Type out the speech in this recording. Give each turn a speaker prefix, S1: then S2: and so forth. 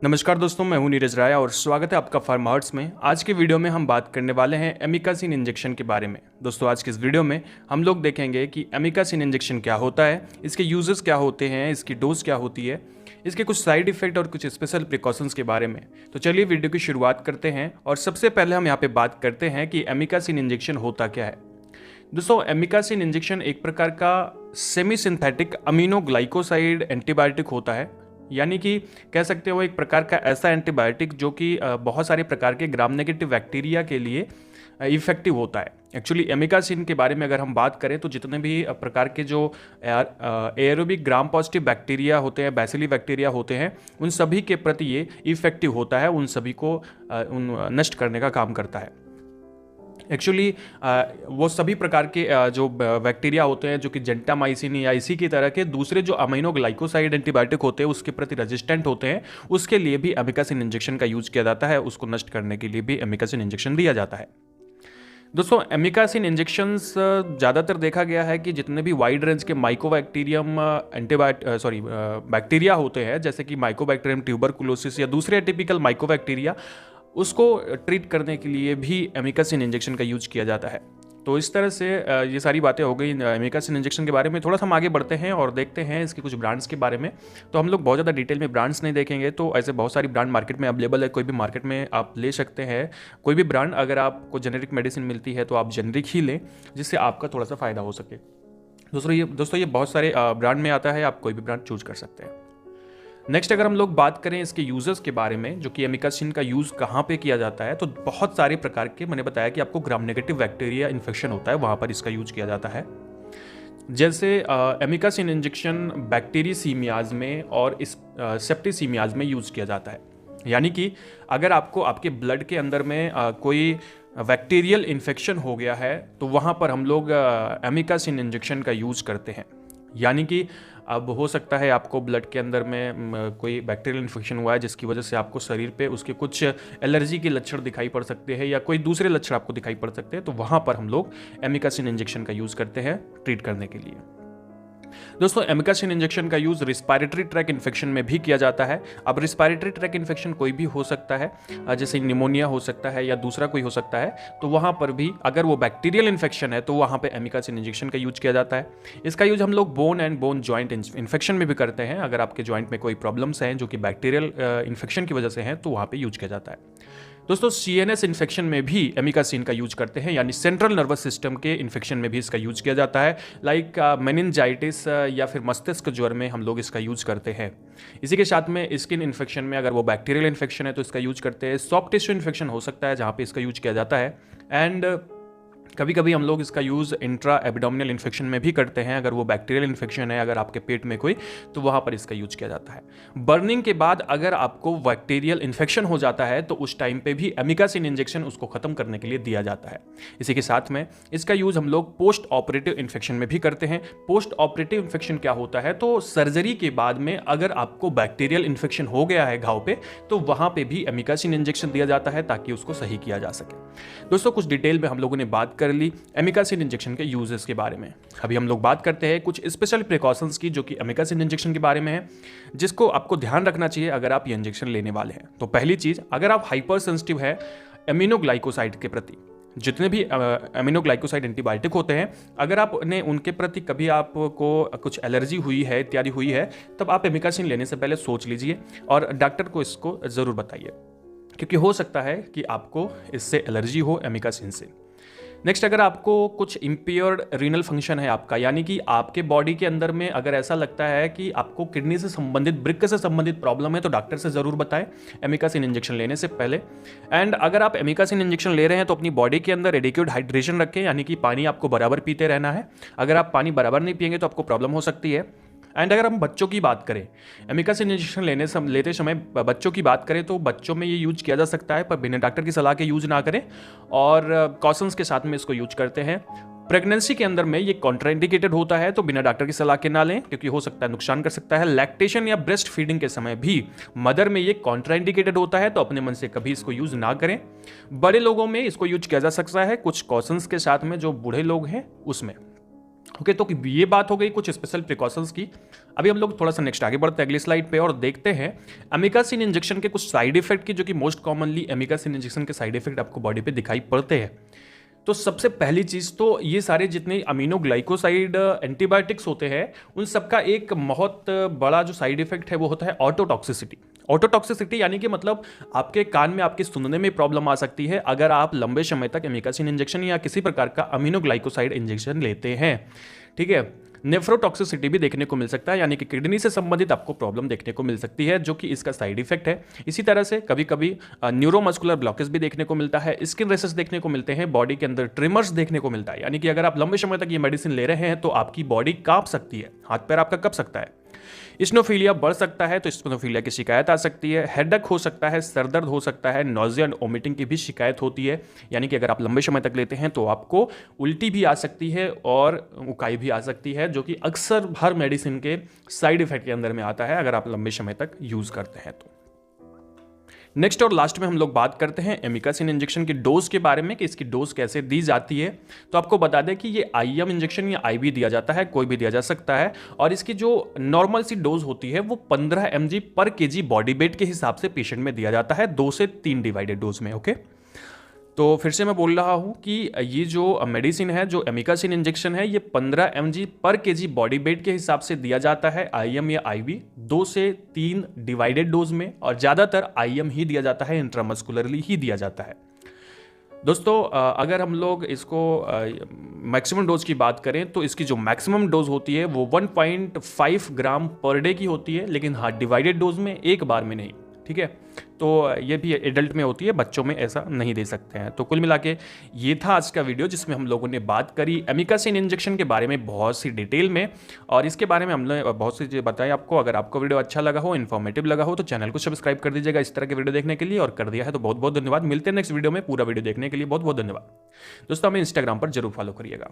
S1: नमस्कार दोस्तों, मैं हूं नीरज राय और स्वागत है आपका फार्मा हर्ट्स में। आज के वीडियो में हम बात करने वाले हैं एमिकासिन इंजेक्शन के बारे में। दोस्तों, आज के इस वीडियो में हम लोग देखेंगे कि एमिकासिन इंजेक्शन क्या होता है, इसके यूजेस क्या होते हैं, इसकी डोज क्या होती है, इसके कुछ साइड इफेक्ट और कुछ स्पेशल प्रिकॉशंस के बारे में। तो चलिए वीडियो की शुरुआत करते हैं और सबसे पहले हम यहाँ पे बात करते हैं कि एमिकासिन इंजेक्शन होता क्या है। दोस्तों, एमिकासिन इंजेक्शन एक प्रकार का semi synthetic amino glycoside antibiotic होता है, यानी कि कह सकते हो एक प्रकार का ऐसा एंटीबायोटिक जो कि बहुत सारे प्रकार के ग्राम नेगेटिव बैक्टीरिया के लिए इफेक्टिव होता है। एक्चुअली एमिकासिन के बारे में अगर हम बात करें तो जितने भी प्रकार के जो एरोबिक ग्राम पॉजिटिव बैक्टीरिया होते हैं, बैसिली बैक्टीरिया होते हैं, उन सभी के प्रति ये इफेक्टिव होता है, उन सभी को नष्ट करने का काम करता है। एक्चुअली वो सभी प्रकार के जो बैक्टीरिया होते हैं जो कि जेंटामाइसिन या इसी की तरह के दूसरे जो अमीनो ग्लाइकोसाइड एंटीबायोटिक होते हैं उसके प्रति रेजिस्टेंट होते हैं, उसके लिए भी एमिकासिन इंजेक्शन का यूज किया जाता है। उसको नष्ट करने के लिए भी एमिकासिन इंजेक्शन दिया जाता है। दोस्तों, एमिकासिन इंजेक्शंस ज़्यादातर देखा गया है कि जितने भी वाइड रेंज के माइकोबैक्टीरियम बैक्टीरिया होते हैं, जैसे कि माइकोबैक्टीरियम ट्यूबरकुलोसिस या दूसरे एटिपिकल माइकोबैक्टीरिया, उसको ट्रीट करने के लिए भी एमिकासिन इंजेक्शन का यूज किया जाता है। तो इस तरह से ये सारी बातें हो गई एमिकासिन इंजेक्शन के बारे में। थोड़ा सा हम आगे बढ़ते हैं और देखते हैं इसके कुछ ब्रांड्स के बारे में। तो हम लोग बहुत ज़्यादा डिटेल में ब्रांड्स नहीं देखेंगे, तो ऐसे बहुत सारी ब्रांड मार्केट में अवेलेबल है। कोई भी मार्केट में आप ले सकते हैं कोई भी ब्रांड। अगर आपको जेनेरिक मेडिसिन मिलती है तो आप जेनेरिक ही लें, जिससे आपका थोड़ा सा फ़ायदा हो सके। दोस्तों ये बहुत सारे ब्रांड में आता है, आप कोई भी ब्रांड चूज कर सकते हैं। नेक्स्ट, अगर हम लोग बात करें इसके यूजर्स के बारे में, जो कि एमिकासिन का यूज़ कहाँ पे किया जाता है, तो बहुत सारे प्रकार के, मैंने बताया कि आपको ग्राम नेगेटिव बैक्टीरिया इन्फेक्शन होता है, वहाँ पर इसका यूज किया जाता है। जैसे एमिकासिन इंजेक्शन बैक्टीरिसीमियाज में और इस सेप्टिसीमियाज में यूज किया जाता है। यानी कि अगर आपको आपके ब्लड के अंदर में कोई बैक्टीरियल इन्फेक्शन हो गया है तो वहाँ पर हम लोग एमिकासिन इंजेक्शन का यूज करते हैं। यानी कि अब हो सकता है आपको ब्लड के अंदर में कोई बैक्टीरियल इन्फेक्शन हुआ है जिसकी वजह से आपको शरीर पे उसके कुछ एलर्जी के लक्षण दिखाई पड़ सकते हैं या कोई दूसरे लक्षण आपको दिखाई पड़ सकते हैं, तो वहाँ पर हम लोग एमिकासिन इंजेक्शन का यूज़ करते हैं ट्रीट करने के लिए। दोस्तों, एमिकासिन इंजेक्शन का यूज रिस्पायरेटरी ट्रैक इन्फेक्शन में भी किया जाता है। अब रिस्पायरेटरी ट्रैक इन्फेक्शन कोई भी हो सकता है, जैसे निमोनिया हो सकता है या दूसरा कोई हो सकता है, तो वहाँ पर भी अगर वो बैक्टीरियल इन्फेक्शन है तो वहाँ पे एमिकासिन इंजेक्शन का यूज किया जाता है। इसका यूज हम लोग bone and bone joint infection में भी करते हैं। अगर आपके जॉइंट में कोई प्रॉब्लम्स हैं जो कि बैक्टीरियल इन्फेक्शन की वजह से हैं तो वहाँ पे यूज किया जाता है। दोस्तों, सीएनएस इन्फेक्शन में भी एमिकासिन का यूज करते हैं, यानी सेंट्रल नर्वस सिस्टम के इन्फेक्शन में भी इसका यूज किया जाता है। लाइक मेनिनजाइटिस या फिर मस्तिष्क ज्वर में हम लोग इसका यूज करते हैं। इसी के साथ में स्किन इन्फेक्शन में अगर वो बैक्टीरियल इन्फेक्शन है तो इसका यूज करते हैं। सॉफ्ट टिश्यू इन्फेक्शन हो सकता है जहाँ पे इसका यूज किया जाता है। एंड कभी कभी हम लोग इसका यूज़ इंट्रा एब्डोमिनल इन्फेक्शन में भी करते हैं। अगर वो बैक्टीरियल इन्फेक्शन है, अगर आपके पेट में कोई, तो वहाँ पर इसका यूज किया जाता है। बर्निंग के बाद अगर आपको बैक्टीरियल इन्फेक्शन हो जाता है तो उस टाइम पे भी एमिकासिन इंजेक्शन उसको खत्म करने के लिए दिया जाता है। इसी के साथ में इसका यूज हम लोग पोस्ट ऑपरेटिव इन्फेक्शन में भी करते हैं। पोस्ट ऑपरेटिव इन्फेक्शन क्या होता है, तो सर्जरी के बाद में अगर आपको बैक्टीरियल इन्फेक्शन हो गया है घाव पे, तो वहाँ पे भी एमिकासिन इंजेक्शन दिया जाता है ताकि उसको सही किया जा सके। दोस्तों, कुछ डिटेल में हम लोगों ने बात कर ली एमिकासिन इंजेक्शन के यूजेस के बारे में। अभी हम लोग बात करते हैं कुछ स्पेशल प्रिकॉशंस की जो कि एमिकासिन इंजेक्शन के बारे में है, जिसको आपको ध्यान रखना चाहिए अगर आप ये इंजेक्शन लेने वाले हैं। तो पहली चीज, अगर आप हाइपर सेंसिटिव है एमिनोग्लाइकोसाइड के प्रति, जितने भी एमिनोग्लाइकोसाइड एंटीबायोटिक होते हैं, अगर आपने उनके प्रति कभी आपको कुछ एलर्जी हुई है इत्यादि हुई है, तब आप एमिकासिन लेने से पहले सोच लीजिए और डॉक्टर को इसको जरूर बताइए, क्योंकि हो सकता है कि आपको इससे एलर्जी हो एमिकासिन से। नेक्स्ट, अगर आपको कुछ इम्पेयर्ड रीनल फंक्शन है आपका, यानी कि आपके बॉडी के अंदर में अगर ऐसा लगता है कि आपको किडनी से संबंधित, वृक्क से संबंधित प्रॉब्लम है, तो डॉक्टर से ज़रूर बताएं एमिकासिन इंजेक्शन लेने से पहले। एंड अगर आप एमिकासिन इंजेक्शन ले रहे हैं तो अपनी बॉडी के अंदर एडिक्वेट हाइड्रेशन रखें, यानी कि पानी आपको बराबर पीते रहना है। अगर आप पानी बराबर नहीं पिएंगे तो आपको प्रॉब्लम हो सकती है। एंड अगर हम बच्चों की बात करें, एमिकासिन इंजेक्शन लेते समय बच्चों की बात करें तो बच्चों में ये यूज किया जा सकता है, पर बिना डॉक्टर की सलाह के यूज ना करें और कॉशंस के साथ में इसको यूज करते हैं। प्रेगनेंसी के अंदर में ये कॉन्ट्राइंडिकेटेड होता है, तो बिना डॉक्टर की सलाह के ना लें, क्योंकि हो सकता है नुकसान कर सकता है। लैक्टेशन या ब्रेस्ट फीडिंग के समय भी मदर में ये कॉन्ट्राइंडिकेटेड होता है, तो अपने मन से कभी इसको यूज ना करें। बड़े लोगों में इसको यूज किया जा सकता है कुछ कॉशंस के साथ में, जो बूढ़े लोग हैं उसमें। ओके, तो ये बात हो गई कुछ स्पेशल प्रिकॉशंस की। अभी हम लोग थोड़ा सा नेक्स्ट आगे बढ़ते हैं अगली स्लाइड पे और देखते हैं एमिकासिन इंजेक्शन के कुछ साइड इफेक्ट की, जो कि मोस्ट कॉमनली एमिकासिन इंजेक्शन के साइड इफेक्ट आपको बॉडी पे दिखाई पड़ते हैं। तो सबसे पहली चीज तो ये सारे जितने अमीनोग्लाइकोसाइड एंटीबायोटिक्स होते हैं उन सबका एक बहुत बड़ा जो साइड इफेक्ट है वो होता है ऑटोटॉक्सिसिटी। ऑटोटॉक्सिसिटी यानी कि मतलब आपके कान में, आपके सुनने में प्रॉब्लम आ सकती है अगर आप लंबे समय तक एमिकासिन इंजेक्शन या किसी प्रकार का अमीनोग्लाइकोसाइड इंजेक्शन लेते हैं। ठीक है, नेफ्रोटॉक्सिसिटी भी देखने को मिल सकता है, यानी कि किडनी से संबंधित आपको प्रॉब्लम देखने को मिल सकती है, जो कि इसका साइड इफेक्ट है। इसी तरह से कभी कभी न्यूरोमस्कुलर ब्लॉकेज भी देखने को मिलता है, स्किन रेसेस देखने को मिलते हैं, बॉडी के अंदर ट्रिमर्स देखने को मिलता है, यानी कि अगर आप लंबे समय तक ये मेडिसिन ले रहे हैं तो आपकी बॉडी कांप सकती है, हाथ पैर आपका कँप सकता है। स्नोफीलिया बढ़ सकता है तो स्नोफीलिया की शिकायत आ सकती है, हेडेक हो सकता है, सरदर्द हो सकता है, नोजिया एंड वोमिटिंग की भी शिकायत होती है, यानी कि अगर आप लंबे समय तक लेते हैं तो आपको उल्टी भी आ सकती है और उकाई भी आ सकती है, जो कि अक्सर हर मेडिसिन के साइड इफेक्ट के अंदर में आता है अगर आप लंबे समय तक यूज करते हैं तो। नेक्स्ट और लास्ट में हम लोग बात करते हैं एमिकासिन इंजेक्शन की डोज के बारे में कि इसकी डोज कैसे दी जाती है। तो आपको बता दें कि ये आईएम इंजेक्शन या आईवी दिया जाता है, कोई भी दिया जा सकता है, और इसकी जो नॉर्मल सी डोज होती है वो 15 mg पर केजी बॉडी वेट के हिसाब से पेशेंट में दिया जाता है, 2 से 3 डिवाइडेड डोज में। ओके, तो फिर से मैं बोल रहा हूँ कि ये जो मेडिसिन है, जो एमिकासिन इंजेक्शन है, ये 15 mg पर केजी बॉडी वेट के हिसाब से दिया जाता है आईएम या आईवी, 2 से 3 डिवाइडेड डोज में, और ज़्यादातर आईएम ही दिया जाता है, इंट्रामस्कुलरली ही दिया जाता है। दोस्तों अगर हम लोग इसको मैक्सिमम डोज की बात करें तो इसकी जो मैक्सिमम डोज होती है वो 1.5 ग्राम पर डे की होती है, लेकिन हाँ डिवाइडेड डोज में, एक बार में नहीं। ठीक है, तो ये भी एडल्ट में होती है, बच्चों में ऐसा नहीं दे सकते हैं। तो कुल मिला के ये था आज का वीडियो जिसमें हम लोगों ने बात करी एमिकासिन इंजेक्शन के बारे में बहुत सी डिटेल में, और इसके बारे में हमने बहुत सी चीज़ें बताई आपको। अगर आपको वीडियो अच्छा लगा हो, इन्फॉर्मेटिव लगा हो, तो चैनल को सब्सक्राइब कर दीजिएगा इस तरह के वीडियो देखने के लिए, और कर दिया है तो बहुत बहुत धन्यवाद। मिलते हैं नेक्स्ट वीडियो में, पूरा वीडियो देखने के लिए बहुत बहुत धन्यवाद। दोस्तों हमें इंस्टाग्राम पर जरूर फॉलो करिएगा।